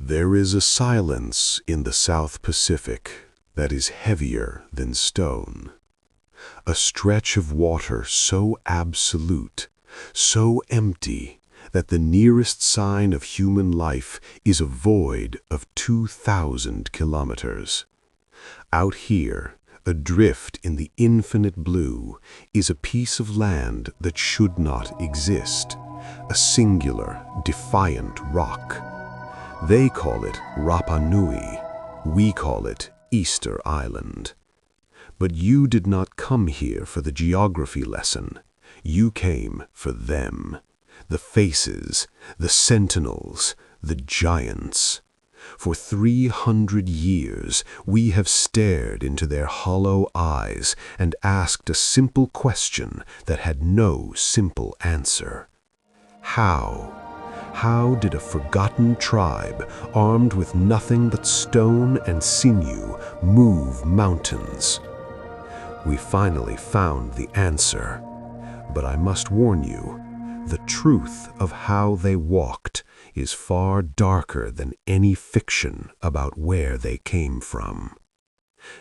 There is a silence in the South Pacific that is heavier than stone. A stretch of water so absolute, so empty, that the nearest sign of human life is a void of 2,000 kilometers. Out here, adrift in the infinite blue, is a piece of land that should not exist, a singular, defiant rock. They call it Rapa Nui, we call it Easter Island. But you did not come here for the geography lesson. You came for them, the faces, the sentinels, the giants. For 300 years we have stared into their hollow eyes and asked a simple question that had no simple answer. How did a forgotten tribe, armed with nothing but stone and sinew, move mountains? We finally found the answer, but I must warn you, the truth of how they walked is far darker than any fiction about where they came from.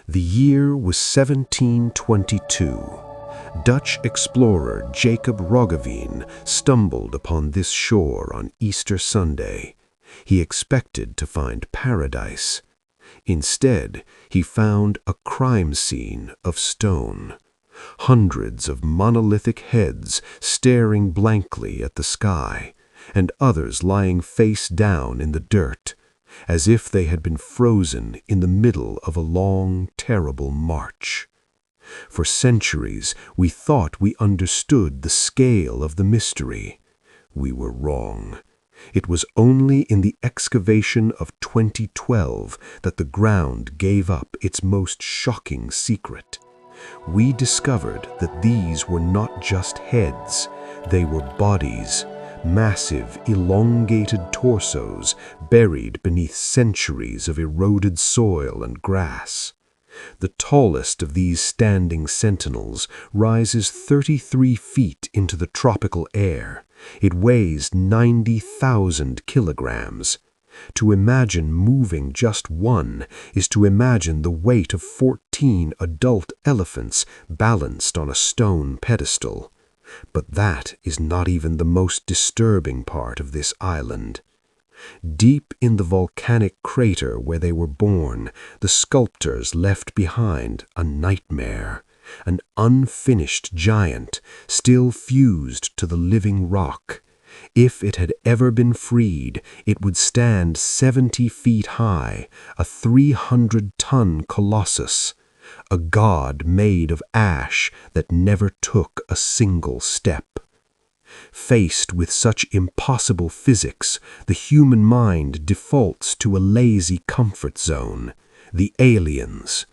The year was 1722. Dutch explorer Jacob Roggeveen stumbled upon this shore on Easter Sunday. He expected to find paradise. Instead, he found a crime scene of stone. Hundreds of monolithic heads staring blankly at the sky, and others lying face down in the dirt, as if they had been frozen in the middle of a long, terrible march. For centuries, we thought we understood the scale of the mystery. We were wrong. It was only in the excavation of 2012 that the ground gave up its most shocking secret. We discovered that these were not just heads, they were bodies, massive, elongated torsos buried beneath centuries of eroded soil and grass. The tallest of these standing sentinels rises 33 feet into the tropical air. It weighs 90,000 kilograms. To imagine moving just one is to imagine the weight of 14 adult elephants balanced on a stone pedestal. But that is not even the most disturbing part of this island. Deep in the volcanic crater where they were born, the sculptors left behind a nightmare, an unfinished giant, still fused to the living rock. If it had ever been freed, it would stand 70 feet high, a 300-ton colossus, a god made of ash that never took a single step. Faced with such impossible physics, the human mind defaults to a lazy comfort zone, the aliens.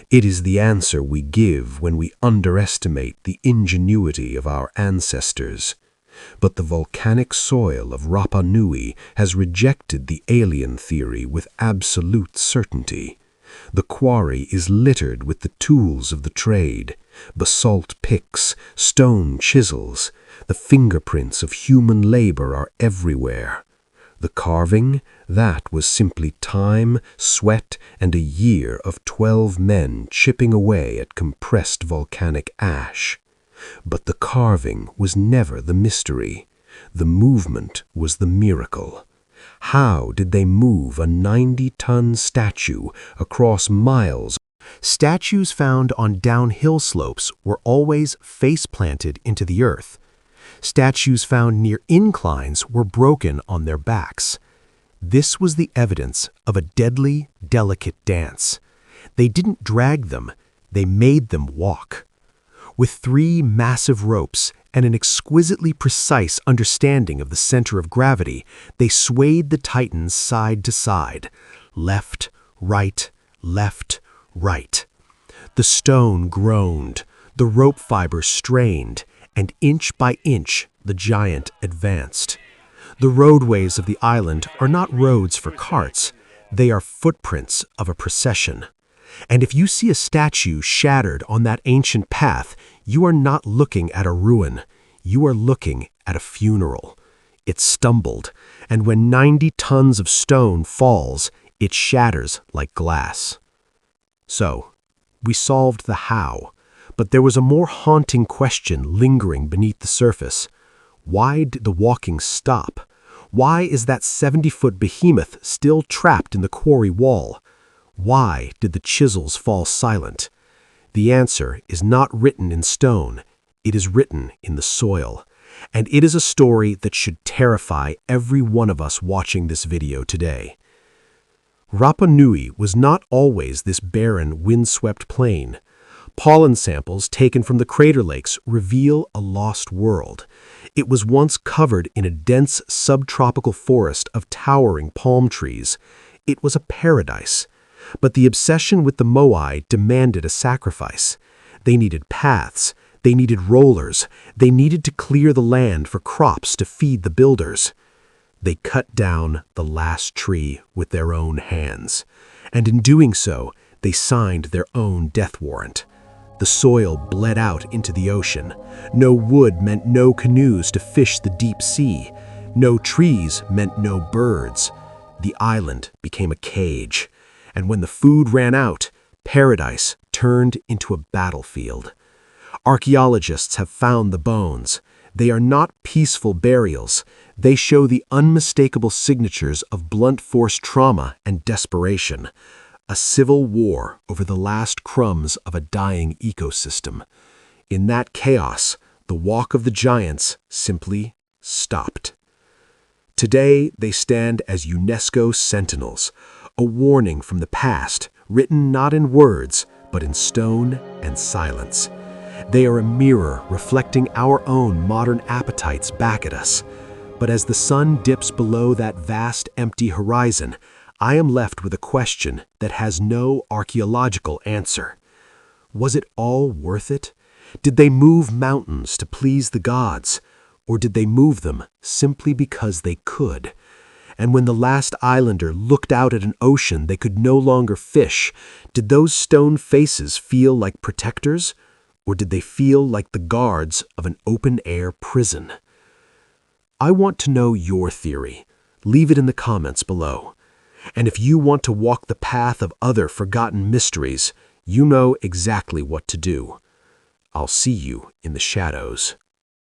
It is the answer we give when we underestimate the ingenuity of our ancestors. But the volcanic soil of Rapa Nui has rejected the alien theory with absolute certainty. The quarry is littered with the tools of the trade, basalt picks, stone chisels. The fingerprints of human labor are everywhere. The carving, that was simply time, sweat, and a year of 12 men chipping away at compressed volcanic ash. But the carving was never the mystery. The movement was the miracle. How did they move a 90-ton statue across miles? Statues found on downhill slopes were always face-planted into the earth. Statues found near inclines were broken on their backs. This was the evidence of a deadly, delicate dance. They didn't drag them, they made them walk. With 3 massive ropes and an exquisitely precise understanding of the center of gravity, they swayed the titans side to side, left, right, left, right. The stone groaned, the rope fibers strained, and inch by inch the giant advanced. The roadways of the island are not roads for carts, they are footprints of a procession. And if you see a statue shattered on that ancient path, you are not looking at a ruin, you are looking at a funeral. it stumbled, and when 90 tons of stone falls, it shatters like glass. So, we solved the how, but there was a more haunting question lingering beneath the surface. Why did the walking stop? Why is that 70-foot behemoth still trapped in the quarry wall? Why did the chisels fall silent? The answer is not written in stone, it is written in the soil. And it is a story that should terrify every one of us watching this video today. Rapa Nui was not always this barren, windswept plain. Pollen samples taken from the crater lakes reveal a lost world. It was once covered in a dense subtropical forest of towering palm trees. It was a paradise. But the obsession with the Moai demanded a sacrifice. They needed paths. They needed rollers. They needed to clear the land for crops to feed the builders. They cut down the last tree with their own hands. And in doing so, they signed their own death warrant. The soil bled out into the ocean. No wood meant no canoes to fish the deep sea. No trees meant no birds. The island became a cage. And when the food ran out, paradise turned into a battlefield. Archaeologists have found the bones. They are not peaceful burials. They show the unmistakable signatures of blunt force trauma and desperation. A civil war over the last crumbs of a dying ecosystem. In that chaos, the walk of the giants simply stopped. Today, they stand as UNESCO sentinels, a warning from the past, written not in words, but in stone and silence. They are a mirror reflecting our own modern appetites back at us. But as the sun dips below that vast, empty horizon, I am left with a question that has no archaeological answer. Was it all worth it? Did they move mountains to please the gods? Or did they move them simply because they could? And when the last islander looked out at an ocean they could no longer fish, did those stone faces feel like protectors? Or did they feel like the guards of an open-air prison? I want to know your theory. Leave it in the comments below. And if you want to walk the path of other forgotten mysteries, you know exactly what to do. I'll see you in the shadows.